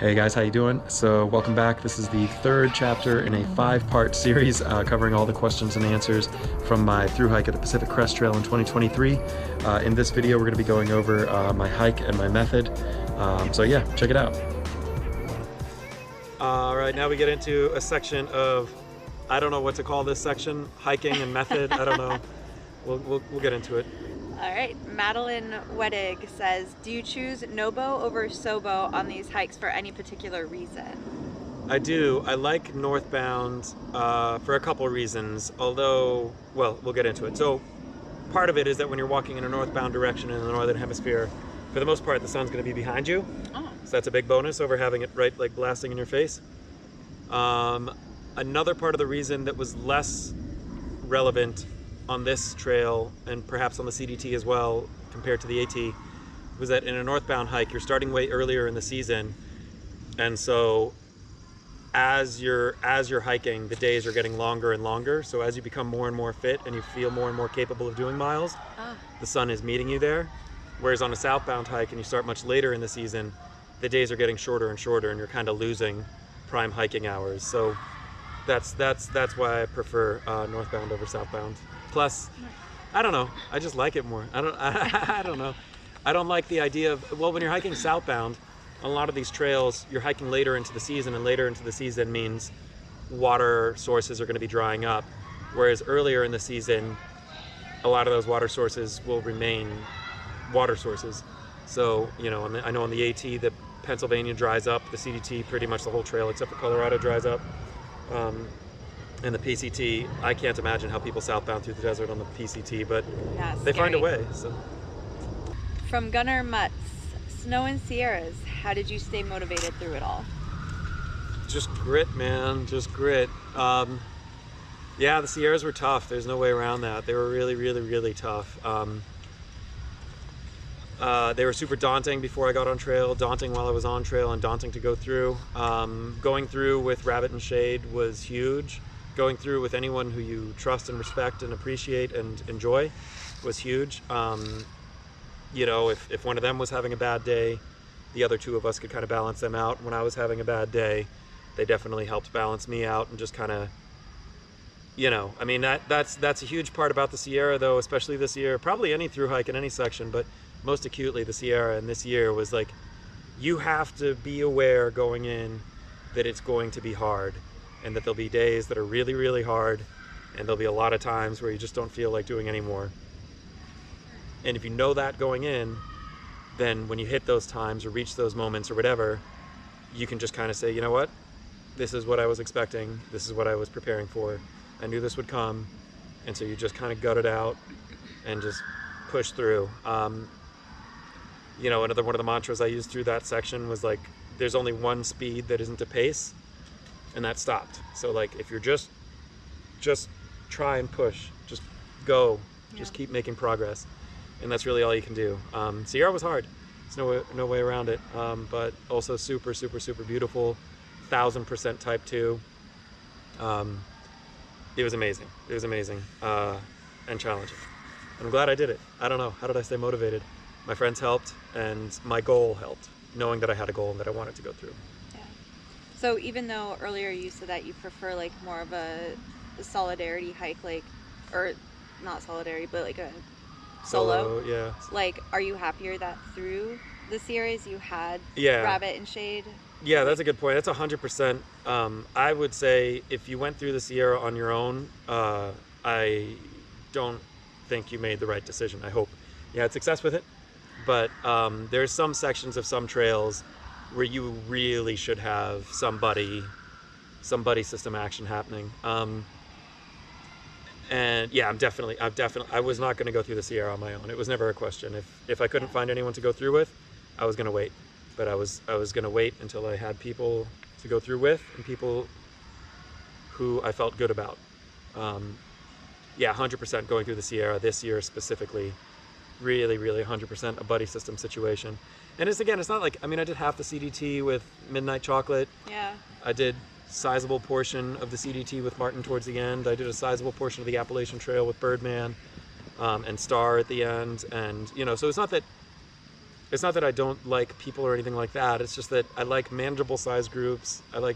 Hey guys, how you doing? So welcome back. This is the third chapter in a 5-part series covering all the questions and answers from my Thru-Hike at the Pacific Crest Trail in 2023. In this video, we're going to be going over my hike and my method. So yeah, check it out. All right, now we get into a section of, I don't know what to call this section, hiking and method. I don't know. We'll get into it. All right, Madeline Wedig says, do you choose NoBo over SoBo on these hikes for any particular reason? I do. I like northbound for a couple reasons, although, well, we'll get into it. So part of it is that when you're walking in a northbound direction in the northern hemisphere, for the most part, the sun's going to be behind you. Oh. So that's a big bonus over having it right, like blasting in your face. Another part of the reason that was less relevant on this trail and perhaps on the CDT as well compared to the AT was that in a northbound hike you're starting way earlier in the season, and so as you're hiking, the days are getting longer and longer. So as you become more and more fit and you feel more and more capable of doing miles, the sun is meeting you there. Whereas on a southbound hike and you start much later in the season, the days are getting shorter and shorter and you're kind of losing prime hiking hours. So that's why I prefer northbound over southbound. Plus, I don't know, I just like it more. I don't know. I don't like the idea of, well, when you're hiking southbound, on a lot of these trails, you're hiking later into the season, and later into the season means water sources are going to be drying up. Whereas earlier in the season, a lot of those water sources will remain water sources. So, you know, I know on the AT that Pennsylvania dries up, the CDT, pretty much the whole trail except for Colorado dries up. And the PCT, I can't imagine how people southbound through the desert on the PCT, but yeah, they find a way. So. From Gunnar Mutz, snow and Sierras, how did you stay motivated through it all? Just grit, man, just grit. Yeah, the Sierras were tough. There's no way around that. They were really, really, really tough. They were super daunting before I got on trail, daunting while I was on trail, and daunting to go through. Going through with Rabbit and Shade was huge. Going through with anyone who you trust and respect and appreciate and enjoy was huge. You know, if one of them was having a bad day, the other two of us could kind of balance them out. When I was having a bad day, they definitely helped balance me out and just kind of, you know, I mean, that's a huge part about the Sierra, though, especially this year. Probably any through hike in any section, but most acutely the Sierra in this year was like, you have to be aware going in that it's going to be hard, and that there'll be days that are really, really hard, and there'll be a lot of times where you just don't feel like doing anymore. And if you know that going in, then when you hit those times or reach those moments or whatever, you can just kind of say, you know what, this is what I was expecting, this is what I was preparing for, I knew this would come, and so you just kind of gut it out and just push through. You know, another one of the mantras I used through that section was like, there's only one speed that isn't a pace, and that stopped. So like, if you're just try and push, just go, just keep making progress, and that's really all you can do. Sierra was hard, there's no way around it, but also super, super, super beautiful, 1000% type 2. It was amazing, and challenging. I'm glad I did it. I don't know, how did I stay motivated? My friends helped, and my goal helped, knowing that I had a goal and that I wanted to go through. Yeah. So even though earlier you said that you prefer like more of a solidarity hike, like, or not solidarity, but like a solo, yeah. Like, are you happier that through the series you had Rabbit and Shade? Yeah, that's a good point. That's 100%. I would say if you went through the Sierra on your own, I don't think you made the right decision. I hope you had success with it. But there's some sections of some trails where you really should have some buddy system action happening. And yeah, I was not going to go through the Sierra on my own. It was never a question. If I couldn't find anyone to go through with, I was going to wait. But I was going to wait until I had people to go through with and people who I felt good about. Yeah, 100% going through the Sierra this year specifically. Really, really 100% a buddy system situation. And it's not like, I mean, I did half the CDT with Midnight Chocolate. Yeah. I did sizable portion of the CDT with Martin towards the end. I did a sizable portion of the Appalachian Trail with Birdman, and Star at the end. And, you know, so it's not that it's not that I don't like people or anything like that. It's just that I like manageable size groups. I'd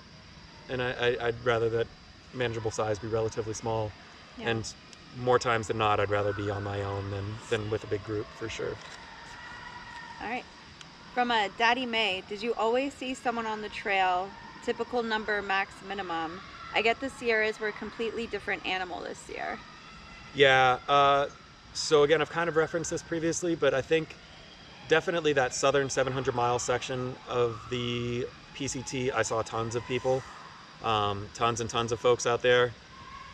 rather that manageable size be relatively small. Yeah. And more times than not, I'd rather be on my own than with a big group, for sure. All right. From Daddy May, did you always see someone on the trail? Typical number, max, minimum. I get the Sierras were a completely different animal this year. Yeah. So again, I've kind of referenced this previously, but I think definitely that southern 700-mile section of the PCT, I saw tons of people, tons and tons of folks out there.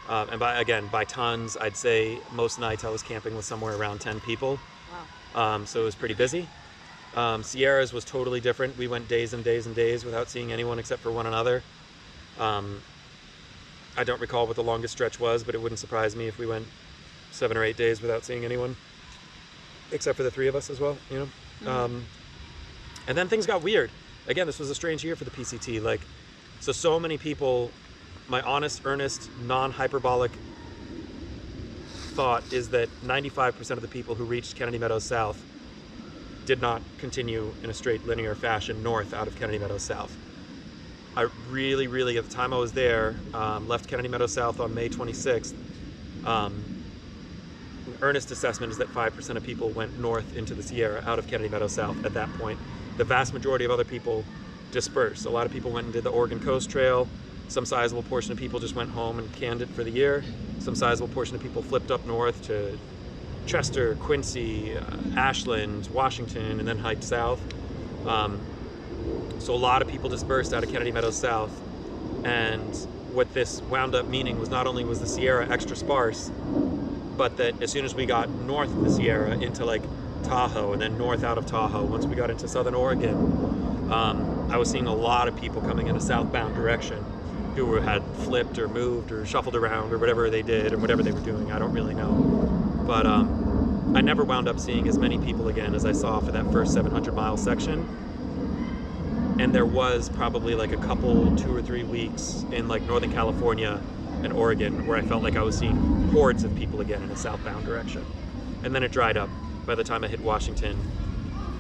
And by tons, I'd say most nights I was camping with somewhere around 10 people. Wow. So it was pretty busy. Sierras was totally different. We went days and days and days without seeing anyone except for one another. I don't recall what the longest stretch was, but it wouldn't surprise me if we went 7 or 8 days without seeing anyone, except for the 3 of us as well, you know? Mm-hmm. And then things got weird. Again, this was a strange year for the PCT. Like, so many people, my honest, earnest, non-hyperbolic thought is that 95% of the people who reached Kennedy Meadows South did not continue in a straight linear fashion north out of Kennedy Meadows South. I really, at the time I was there, left Kennedy Meadows South on May 26th. An earnest assessment is that 5% of people went north into the Sierra out of Kennedy Meadows South at that point. The vast majority of other people dispersed. A lot of people went and did the Oregon Coast Trail. Some sizable portion of people just went home and canned it for the year. Some sizable portion of people flipped up north to Chester, Quincy, Ashland, Washington, and then hiked south. So a lot of people dispersed out of Kennedy Meadows South. And what this wound up meaning was not only was the Sierra extra sparse, but that as soon as we got north of the Sierra into like Tahoe and then north out of Tahoe, once we got into southern Oregon, I was seeing a lot of people coming in a southbound direction who had flipped or moved or shuffled around or whatever they did or whatever they were doing. I don't really know. But I never wound up seeing as many people again as I saw for that first 700-mile section. And there was probably like a couple, 2 or 3 weeks in like Northern California and Oregon where I felt like I was seeing hordes of people again in a southbound direction. And then it dried up. By the time I hit Washington,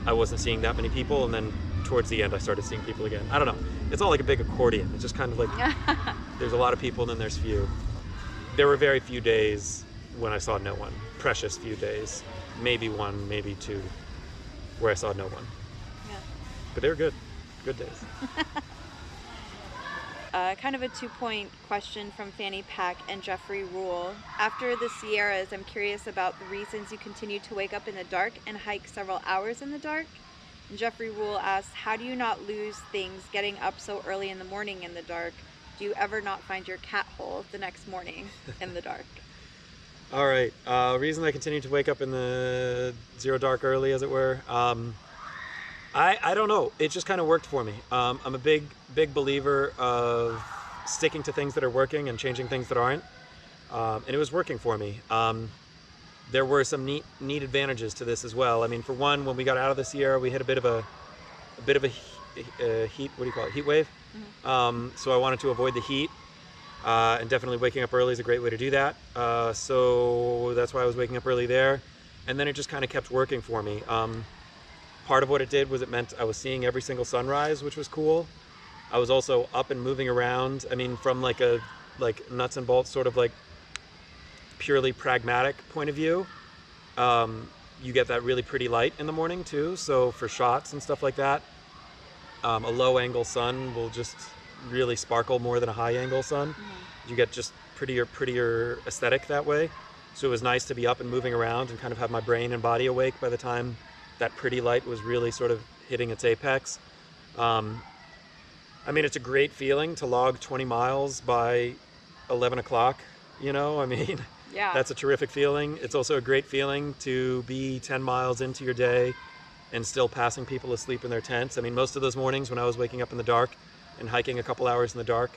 I wasn't seeing that many people, and then towards the end I started seeing people again. I don't know. It's all like a big accordion. It's just kind of like there's a lot of people and then there's few. There were very few days when I saw no one. Precious few days. Maybe 1, maybe 2 where I saw no one. Yeah. But they were good. Good days. Kind of a 2-point question from Fanny Pack and Jeffrey Rule. After the Sierras, I'm curious about the reasons you continue to wake up in the dark and hike several hours in the dark. And Jeffrey Rule asks, how do you not lose things getting up so early in the morning in the dark? Do you ever not find your cat hole the next morning in the dark? All right. Reason I continue to wake up in the zero dark early, as it were. I don't know. It just kind of worked for me. I'm a big believer of sticking to things that are working and changing things that aren't. And it was working for me. There were some neat advantages to this as well. I mean, for one, when we got out of the Sierra, we had a bit of a heat. What do you call it? Heat wave. Mm-hmm. So I wanted to avoid the heat. And definitely waking up early is a great way to do that. So that's why I was waking up early there. And then it just kind of kept working for me. Part of what it did was it meant I was seeing every single sunrise, which was cool. I was also up and moving around. I mean, from like a nuts and bolts sort of like purely pragmatic point of view, you get that really pretty light in the morning too. So for shots and stuff like that, a low angle sun will just really sparkle more than a high angle sun. Mm-hmm. You get just prettier aesthetic that way. So it was nice to be up and moving around and kind of have my brain and body awake by the time that pretty light was really sort of hitting its apex. I mean, it's a great feeling to log 20 miles by 11 o'clock, you know? I mean, yeah. That's a terrific feeling. It's also a great feeling to be 10 miles into your day and still passing people asleep in their tents. I mean, most of those mornings when I was waking up in the dark and hiking a couple hours in the dark,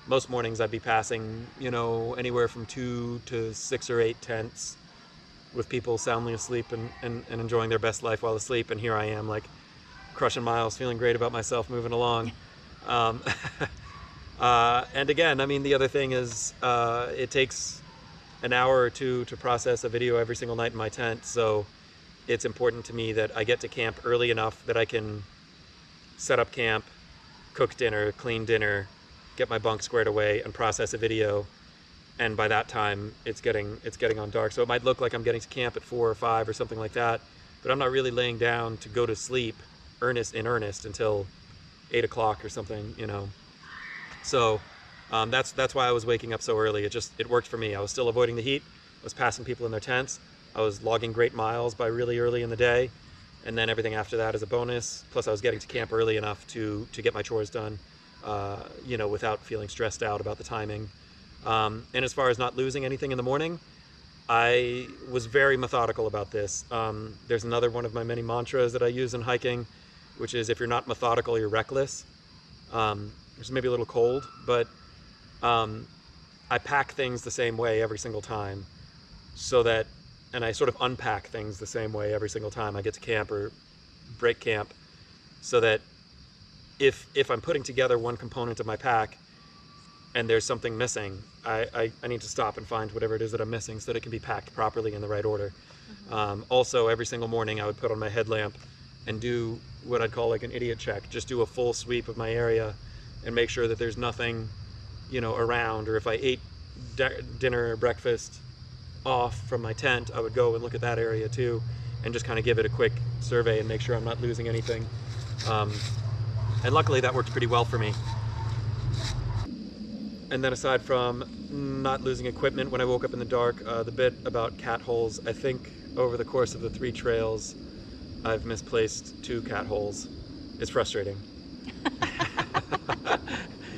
most mornings I'd be passing, you know, anywhere from 2 to 6 or 8 tents with people soundly asleep and enjoying their best life while asleep. And here I am, like, crushing miles, feeling great about myself, moving along. And again, I mean, the other thing is it takes an hour or 2 to process a video every single night in my tent. So it's important to me that I get to camp early enough that I can set up camp, cook dinner, clean dinner, get my bunk squared away, and process a video. And by that time, it's getting on dark. So it might look like I'm getting to camp at 4 or 5 or something like that, but I'm not really laying down to go to sleep in earnest until 8 o'clock or something, you know. So that's why I was waking up so early. It worked for me. I was still avoiding the heat. I was passing people in their tents. I was logging great miles by really early in the day, and then everything after that is a bonus. Plus, I was getting to camp early enough to get my chores done, you know, without feeling stressed out about the timing. And as far as not losing anything in the morning, I was very methodical about this. There's another one of my many mantras that I use in hiking, which is, if you're not methodical, you're reckless. It's maybe a little cold, but I pack things the same way every single time, so that, and I sort of unpack things the same way every single time I get to camp or break camp, so that if I'm putting together one component of my pack and there's something missing, I need to stop and find whatever it is that I'm missing so that it can be packed properly in the right order. Also, every single morning I would put on my headlamp and do what I'd call like an idiot check, just do a full sweep of my area and make sure that there's nothing, you know, around. Or if I ate dinner or breakfast off from my tent, I would go and look at that area too and just kind of give it a quick survey and make sure I'm not losing anything. And luckily that worked pretty well for me. And then aside from not losing equipment when I woke up in the dark, the bit about cat holes, I think over the course of the 3 trails, I've misplaced 2 cat holes. It's frustrating.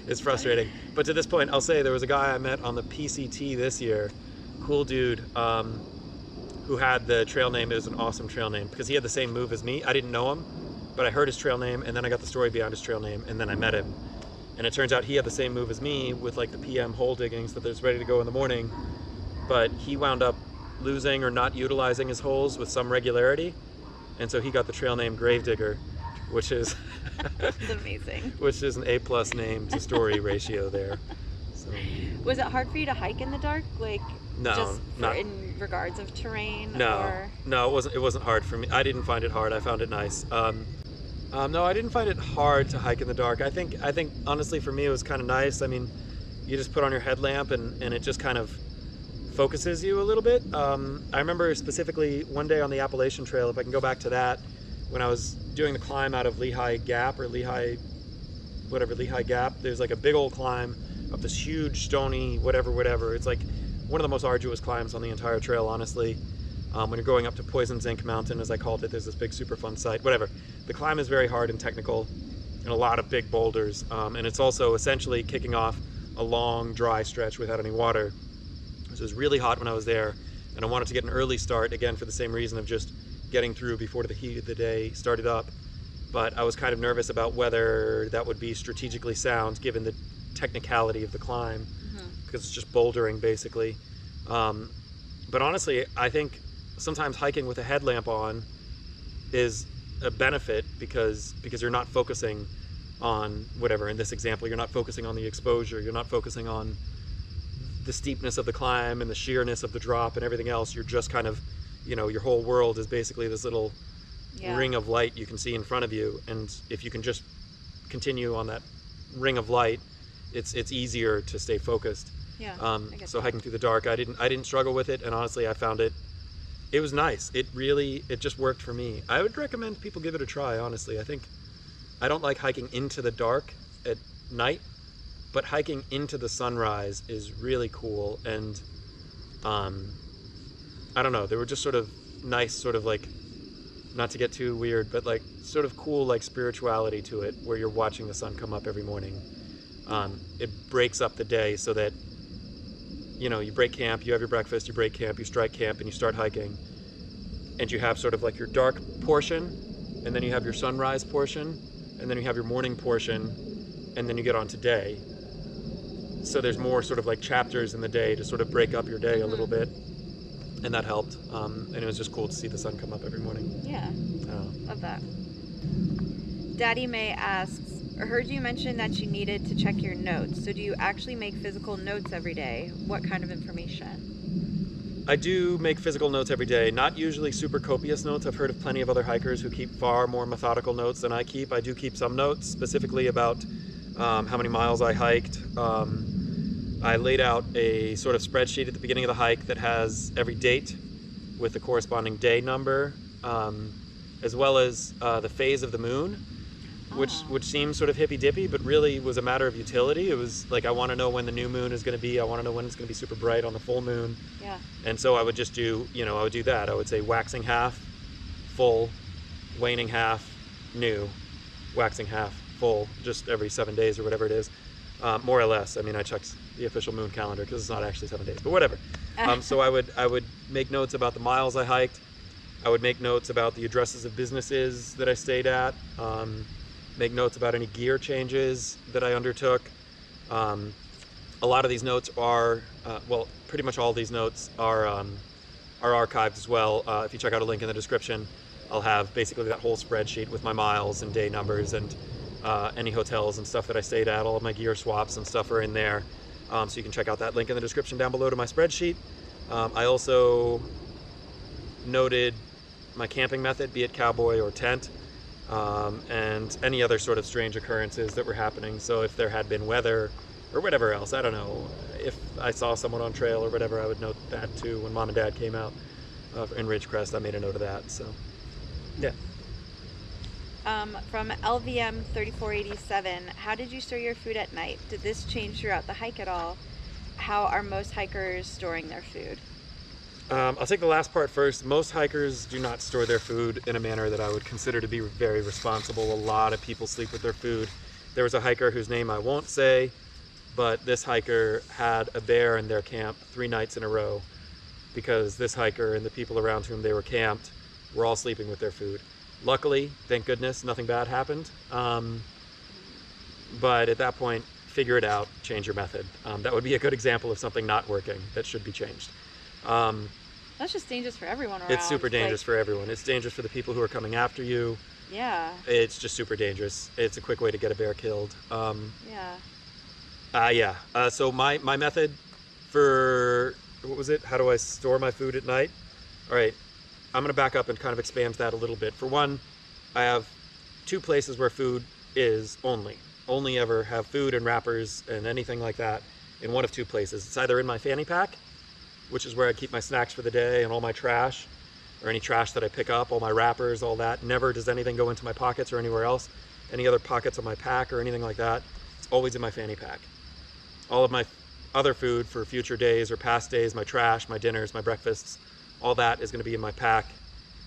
It's frustrating. But to this point, I'll say there was a guy I met on the PCT this year, cool dude, who had the trail name. It was an awesome trail name because he had the same move as me. I didn't know him, but I heard his trail name, and then I got the story behind his trail name, and then I met him. And it turns out he had the same move as me with like the PM hole diggings that there's ready to go in the morning, but he wound up losing or not utilizing his holes with some regularity, and so he got the trail name Gravedigger, which is That's amazing. Which is an A+ name to story ratio there. So, was it hard for you to hike in the dark, like no, just not in regards of terrain? No, or? no, it wasn't hard for me. I didn't find it hard. I found it nice. No, I didn't find it hard to hike in the dark. I think honestly for me it was kind of nice. I mean, you just put on your headlamp and it just kind of focuses you a little bit. I remember specifically one day on the Appalachian Trail, if I can go back to that, when I was doing the climb out of Lehigh Gap or Lehigh Gap, there's like a big old climb up this huge stony whatever. It's like one of the most arduous climbs on the entire trail, honestly. When you're going up to Poison Zinc Mountain, as I called it, there's this big super fun site, whatever. The climb is very hard and technical and a lot of big boulders. And it's also essentially kicking off a long dry stretch without any water. So it was really hot when I was there, and I wanted to get an early start, again, for the same reason of just getting through before the heat of the day started up. But I was kind of nervous about whether that would be strategically sound given the technicality of the climb, because it's just bouldering basically. But honestly, I think sometimes hiking with a headlamp on is a benefit because you're not focusing on whatever. In this example, you're not focusing on the exposure, you're not focusing on the steepness of the climb and the sheerness of the drop and everything else. You're just kind of, you know, your whole world is basically this little ring of light you can see in front of you, and if you can just continue on that ring of light, it's easier to stay focused. So hiking through the dark, I didn't struggle with it, and honestly I found it was nice. It just worked for me. I would recommend people give it a try, honestly. I don't like hiking into the dark at night, but hiking into the sunrise is really cool. And I don't know, they were just sort of nice, sort of like, not to get too weird, but like sort of cool like spirituality to it, where you're watching the sun come up every morning. It breaks up the day so that, you know, you break camp, you have your breakfast, you break camp, you strike camp, and you start hiking. And you have sort of like your dark portion, and then you have your sunrise portion, and then you have your morning portion, and then you get on to day. So there's more sort of like chapters in the day to sort of break up your day a little bit. And that helped. And it was just cool to see the sun come up every morning. Yeah, love that. Daddy May asks, I heard you mention that you needed to check your notes. So do you actually make physical notes every day? What kind of information? I do make physical notes every day, not usually super copious notes. I've heard of plenty of other hikers who keep far more methodical notes than I keep. I do keep some notes, specifically about how many miles I hiked. I laid out a sort of spreadsheet at the beginning of the hike that has every date with the corresponding day number, as well as the phase of the moon, which seems sort of hippy-dippy, but really was a matter of utility. It was like, I want to know when the new moon is going to be. I want to know when it's going to be super bright on the full moon. Yeah. And so I would just do, I would do that. I would say waxing half, full, waning half, new, waxing half, full, just every 7 days or whatever it is, more or less. I mean, I checked the official moon calendar because it's not actually 7 days, but whatever. So I would make notes about the miles I hiked. I would make notes about the addresses of businesses that I stayed at. Make notes about any gear changes that I undertook. A lot of these notes are, well, pretty much all of these notes are archived as well. If you check out a link in the description, I'll have basically that whole spreadsheet with my miles and day numbers and any hotels and stuff that I stayed at. All of my gear swaps and stuff are in there. So you can check out that link in the description down below to my spreadsheet. I also noted my camping method, be it cowboy or tent, and any other sort of strange occurrences that were happening. So if there had been weather or whatever else, I don't know, if I saw someone on trail or whatever, I would note that too. When Mom and Dad came out in Ridgecrest, I made a note of that. So yeah. From LVM 3487, how did you store your food at night? Did this change throughout the hike at all? How are most hikers storing their food? I'll take the last part first. Most hikers do not store their food in a manner that I would consider to be very responsible. A lot of people sleep with their food. There was a hiker whose name I won't say, but this hiker had a bear in their camp 3 nights in a row because this hiker and the people around whom they were camped were all sleeping with their food. Luckily, thank goodness, nothing bad happened. But at that point, figure it out, change your method. That would be a good example of something not working that should be changed. That's just dangerous for everyone around. It's super dangerous for everyone. It's dangerous for the people who are coming after you. Yeah. It's just super dangerous. It's a quick way to get a bear killed. So my method for, what was it? How do I store my food at night? All right. I'm going to back up and kind of expand that a little bit. For one, I have 2 places where food is only ever have food and wrappers and anything like that in one of 2 places. It's either in my fanny pack, which is where I keep my snacks for the day and all my trash, or any trash that I pick up, all my wrappers, all that. Never does anything go into my pockets or anywhere else, any other pockets on my pack or anything like that. It's always in my fanny pack. All of my other food for future days or past days, my trash, my dinners, my breakfasts, all that is going to be in my pack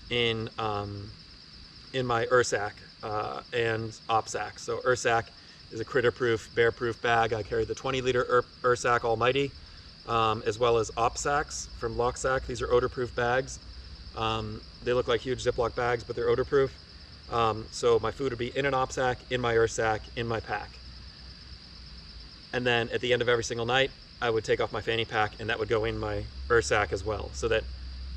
in my Ursack and OpSack. So Ursack is a critter-proof, bear-proof bag. I carry the 20-liter Ursack Almighty, as well as OpSacks from Locksack. These are odor-proof bags. They look like huge Ziploc bags, but they're odor-proof. So my food would be in an OpSack, in my Ursack, in my pack. And then at the end of every single night, I would take off my fanny pack, and that would go in my Ursack as well, so that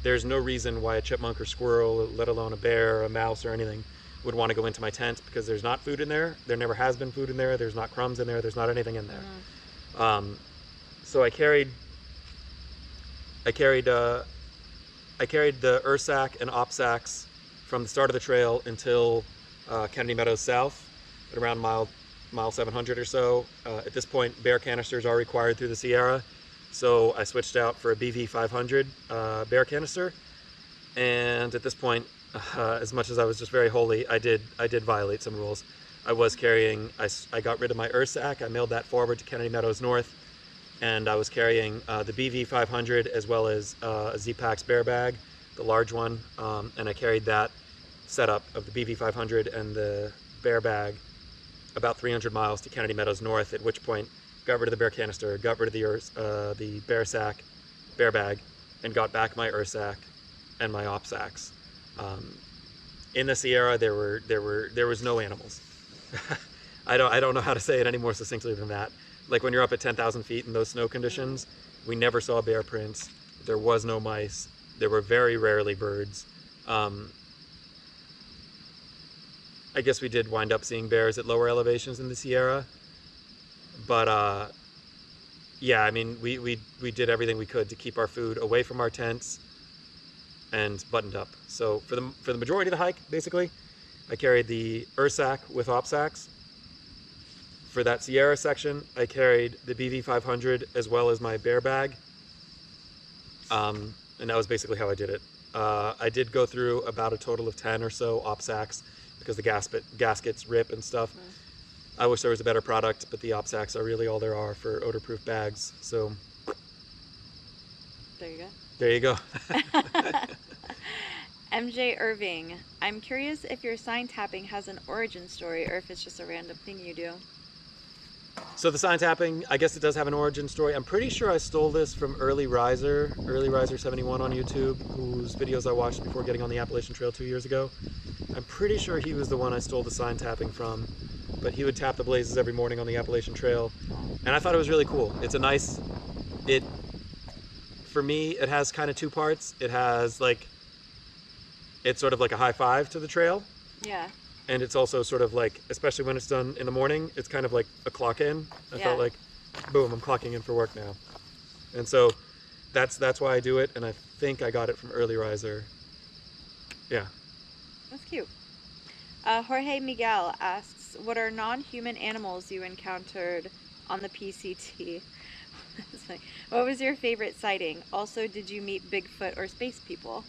there's no reason why a chipmunk or squirrel, let alone a bear, a mouse, or anything, would want to go into my tent, because there's not food in there. There never has been food in there. There's not crumbs in there. There's not anything in there. So I carried the Ursack and OpSacks from the start of the trail until Kennedy Meadows South, at around mile 700 or so. At this point, bear canisters are required through the Sierra, so I switched out for a BV 500 bear canister. And at this point, as much as I was just very holy, I did violate some rules. I was carrying, I got rid of my Ursack. I mailed that forward to Kennedy Meadows North, and I was carrying the BV 500 as well as a Z-Packs bear bag, the large one, and I carried that setup of the BV 500 and the bear bag about 300 miles to Kennedy Meadows North, at which point got rid of the bear canister, got rid of the bear bag, and got back my Ursack and my OpSacks. In the Sierra, there was no animals. I don't know how to say it any more succinctly than that. Like when you're up at 10,000 feet in those snow conditions, we never saw bear prints. There was no mice. There were very rarely birds. I guess we did wind up seeing bears at lower elevations in the Sierra, but yeah, I mean, we did everything we could to keep our food away from our tents and buttoned up. So for the majority of the hike, basically, I carried the Ursack with OpSacks. For that Sierra section, I carried the BV500 as well as my bear bag. And that was basically how I did it. I did go through about a total of 10 or so OpSacks because the gaskets rip and stuff. I wish there was a better product, but the OpSacks are really all there are for odor-proof bags. So There you go. there you go. MJ Irving, I'm curious if your sign tapping has an origin story or if it's just a random thing you do. So the sign tapping, I guess it does have an origin story. I'm pretty sure I stole this from Early Riser 71 on YouTube, whose videos I watched before getting on the Appalachian Trail 2 years ago. I'm pretty sure he was the one I stole the sign tapping from, but he would tap the blazes every morning on the Appalachian Trail, and I thought it was really cool. It's a nice, for me, it has kind of two parts. It has like, it's sort of like a high five to the trail. Yeah. And it's also sort of like, especially when it's done in the morning, it's kind of like a clock in. I felt like, boom, I'm clocking in for work now. And so that's why I do it, and I think I got it from Early Riser. Yeah. That's cute. Jorge Miguel asks, what are non-human animals you encountered on the PCT? That's funny. What was your favorite sighting? Also, did you meet Bigfoot or space people?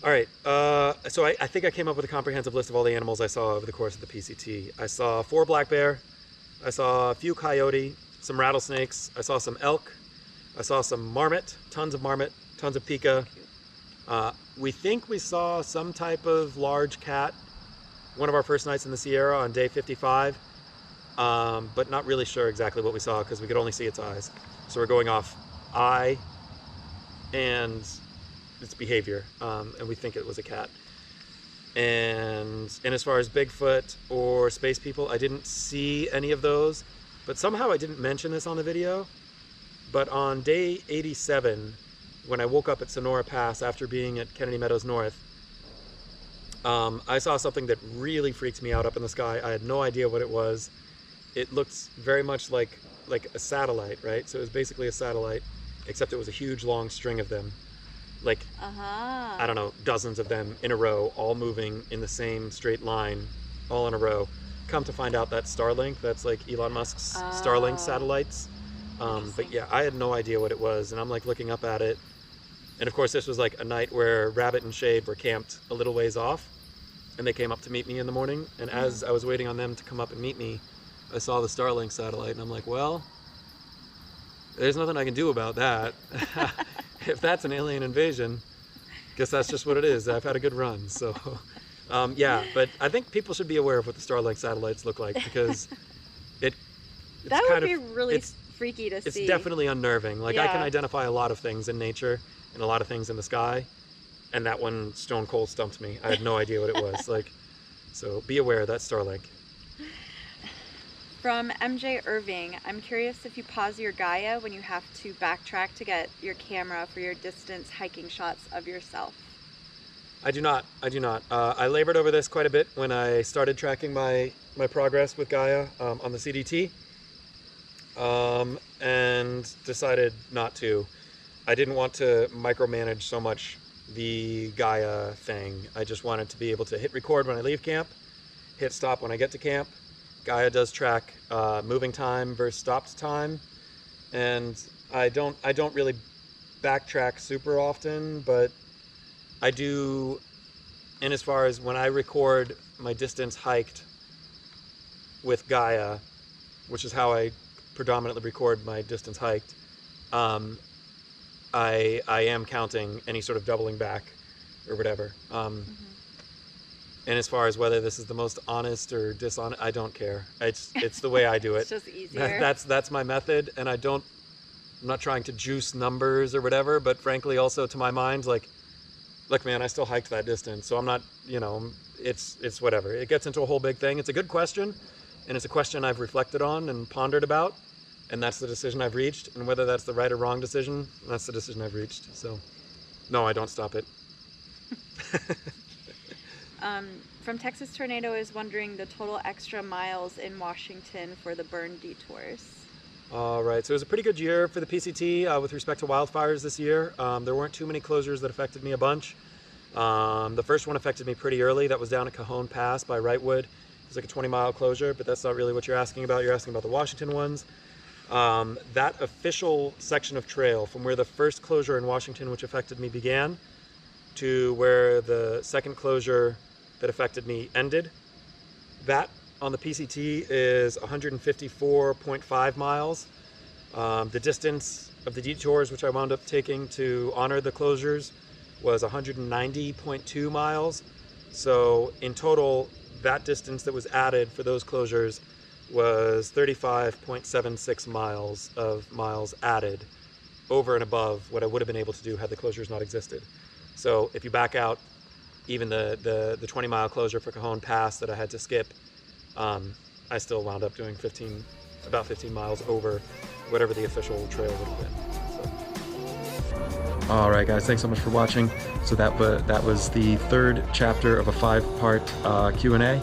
All right, so I think I came up with a comprehensive list of all the animals I saw over the course of the PCT. I saw 4 black bear, I saw a few coyote, some rattlesnakes, I saw some elk, I saw some marmot, tons of pika. We think we saw some type of large cat one of our first nights in the Sierra on day 55, but not really sure exactly what we saw because we could only see its eyes. So we're going off eye and its behavior, and we think it was a cat. And as far as Bigfoot or space people, I didn't see any of those, but somehow I didn't mention this on the video. But on day 87, when I woke up at Sonora Pass after being at Kennedy Meadows North, I saw something that really freaks me out up in the sky. I had no idea what it was. It looks very much like a satellite, right? So it was basically a satellite, except it was a huge long string of them. Like, I don't know, dozens of them in a row, all moving in the same straight line, all in a row. Come to find out that's Starlink. That's like Elon Musk's Starlink satellites. But yeah, I had no idea what it was, and I'm like looking up at it. And of course, this was like a night where Rabbit and Shade were camped a little ways off, and they came up to meet me in the morning. And as I was waiting on them to come up and meet me, I saw the Starlink satellite, and I'm like, well, there's nothing I can do about that. If that's an alien invasion, guess that's just what it is. I've had a good run. So, yeah, but I think people should be aware of what the Starlink satellites look like, because it's that kind would be of, really freaky to see. It's definitely unnerving. Like, I can identify a lot of things in nature and a lot of things in the sky, and that one stone cold stumped me. I had no idea what it was. Like, so be aware, that's Starlink. From MJ Irving, I'm curious if you pause your Gaia when you have to backtrack to get your camera for your distance hiking shots of yourself. I do not. I labored over this quite a bit when I started tracking my progress with Gaia on the CDT, and decided not to. I didn't want to micromanage so much the Gaia thing. I just wanted to be able to hit record when I leave camp, hit stop when I get to camp. Gaia does track moving time versus stopped time, and I don't really backtrack super often, but I do. And as far as when I record my distance hiked with Gaia, which is how I predominantly record my distance hiked, I am counting any sort of doubling back or whatever. And as far as whether this is the most honest or dishonest, I don't care. It's the way I do it. It's just easier. That's my method, and I'm not trying to juice numbers or whatever, but frankly, also to my mind, like, look, man, I still hiked that distance, so I'm not, it's whatever. It gets into a whole big thing. It's a good question, and it's a question I've reflected on and pondered about, and that's the decision I've reached. And whether that's the right or wrong decision, that's the decision I've reached. So, no, I don't stop it. From Texas Tornado is wondering the total extra miles in Washington for the burn detours. All right, so it was a pretty good year for the PCT with respect to wildfires this year. There weren't too many closures that affected me a bunch. The first one affected me pretty early. That was down at Cajon Pass by Wrightwood. It was like a 20-mile closure, but that's not really what you're asking about. You're asking about the Washington ones. That official section of trail from where the first closure in Washington, which affected me, began to where the second closure that affected me ended, that on the PCT is 154.5 miles. The distance of the detours, which I wound up taking to honor the closures, was 190.2 miles. So in total, that distance that was added for those closures was 35.76 miles added over and above what I would have been able to do had the closures not existed. So if you back out even the 20-mile closure for Cajon Pass that I had to skip, I still wound up doing about 15 miles over whatever the official trail would have been. So. All right, guys, thanks so much for watching. So that was the third chapter of a 5-part Q&A.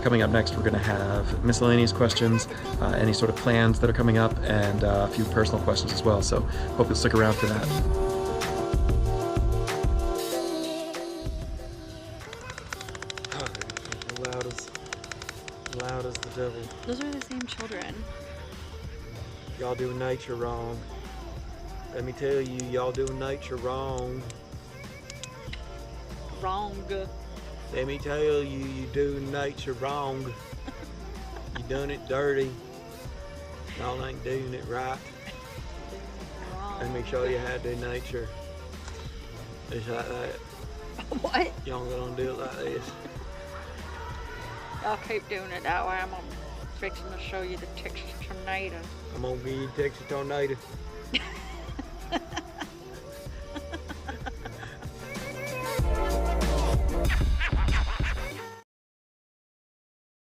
Coming up next, we're going to have miscellaneous questions, any sort of plans that are coming up, and a few personal questions as well. So hope you'll stick around for that. Loud as the devil. Those are the same children. Y'all doing nature wrong. Let me tell you, y'all doing nature wrong. Wrong. Let me tell you, you doing nature wrong. You done it dirty. Y'all ain't doing it right. Wrong. Let me show you how to do nature. It's like that. What? Y'all gonna do it like this. I'll keep doing it that way. I'm fixing to show you the Texas tornado. I'm gonna give you Texas tornado.